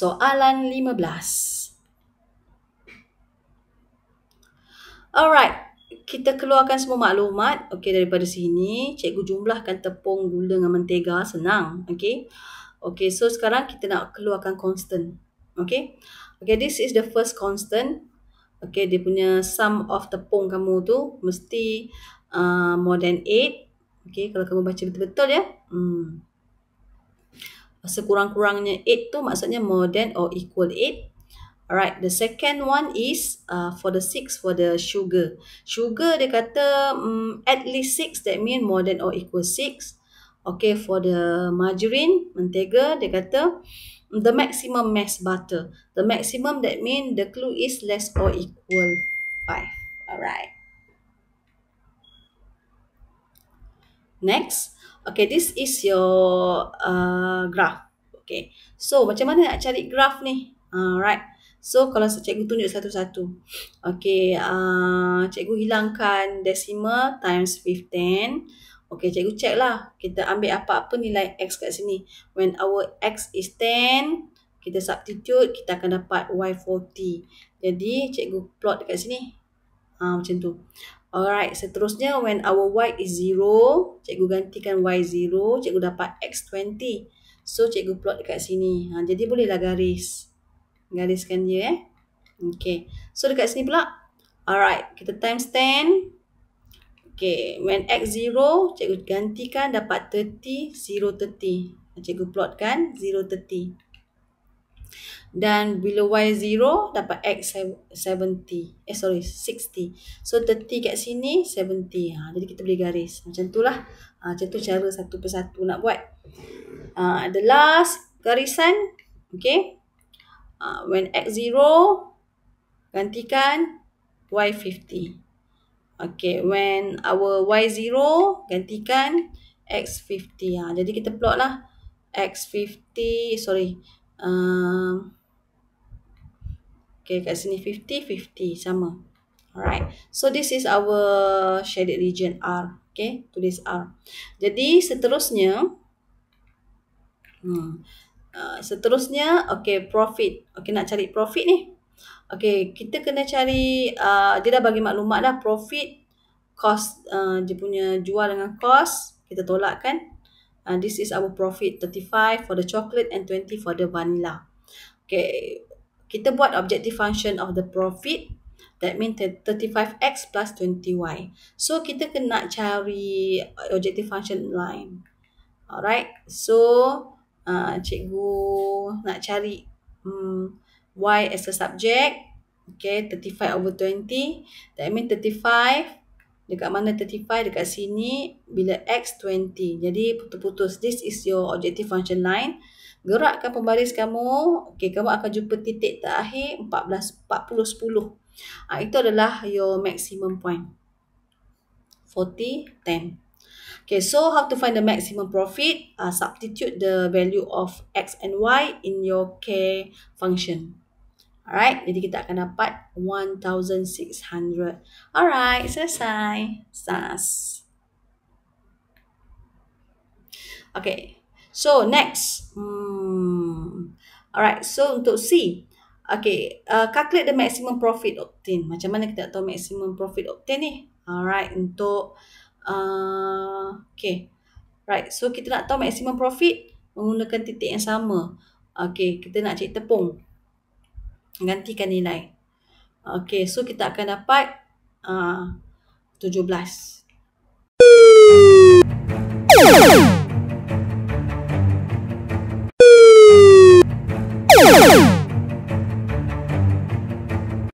Soalan 15. Alright, kita keluarkan semua maklumat. Okey, daripada sini cikgu jumlahkan tepung, gula dengan mentega, senang. Okey. Okey, so sekarang kita nak keluarkan constant. Okey. Okay, this is the first constant. Okay, dia punya sum of tepung kamu tu mesti more than 8. Okay, kalau kamu baca betul-betul ya. Sekurang-kurangnya 8 tu maksudnya more than or equal 8. Alright, the second one is for the 6 for the sugar. Sugar dia kata at least 6, that mean more than or equal 6. Okay, for the margarine, mentega, dia kata the maximum mass butter. The maximum, that mean the clue is less or equal 5. Alright. Next. Okay, this is your graph. Okay. So, macam mana nak cari graph ni? Alright. So, kalau cikgu tunjuk satu-satu. Okay. Cikgu hilangkan decimal times 15. Okay, cikgu check lah. Kita ambil apa-apa nilai X kat sini. When our X is 10, kita substitute, kita akan dapat Y40. Jadi, cikgu plot dekat sini. Macam tu. Alright, seterusnya when our Y is 0, cikgu gantikan Y0, cikgu dapat X20. So, cikgu plot dekat sini. Jadi, bolehlah garis. Gariskan dia Okay. So, dekat sini pula. Alright, kita times 10. Okay, when X0, cikgu gantikan dapat 30, 0, 30. Cikgu plotkan 0, 30. Dan bila Y0 dapat X70. 60. So 30 kat sini 70. Jadi kita boleh garis. Macam itulah. Macam tu cara satu persatu nak buat. The last garisan. Okay. When X0 gantikan Y50. Okay. When our Y0 gantikan X50. Jadi kita plot lah. X50. Sorry. Okay, kat sini 50, 50. Sama. Alright. So, this is our shaded region R. Okay, tulis R. Jadi, seterusnya. Okay, profit. Okay, nak cari profit ni. Okay, kita kena cari, dia dah bagi maklumat dah. Profit, cost, dia punya jual dengan cost. Kita tolakkan. This is our profit. 35 for the chocolate and 20 for the vanilla. Okay. Kita buat objective function of the profit. That means 35x plus 20y. So, kita kena cari objective function line. Alright. So, cikgu nak cari y as a subject. Okay. 35 over 20. That means 35. Dekat mana 35? Dekat sini. Bila x 20. Jadi, putus-putus. This is your objective function line. Gerakkan pembaris kamu. Okay, kamu akan jumpa titik terakhir 40, 10. Itu adalah your maximum point. 40, 10. Okay, so how to find the maximum profit? Substitute the value of x and y in your k function. Alright, jadi kita akan dapat 1,600. Alright, selesai. SAS. Okay. So, next. Alright, so untuk C. Okay, calculate the maximum profit obtained. Macam mana kita tahu maximum profit obtained ni? Alright, untuk okay. Right, so kita nak tahu maximum profit menggunakan titik yang sama. Okay, kita nak cari tepung. Gantikan nilai. Okay, so kita akan dapat 17.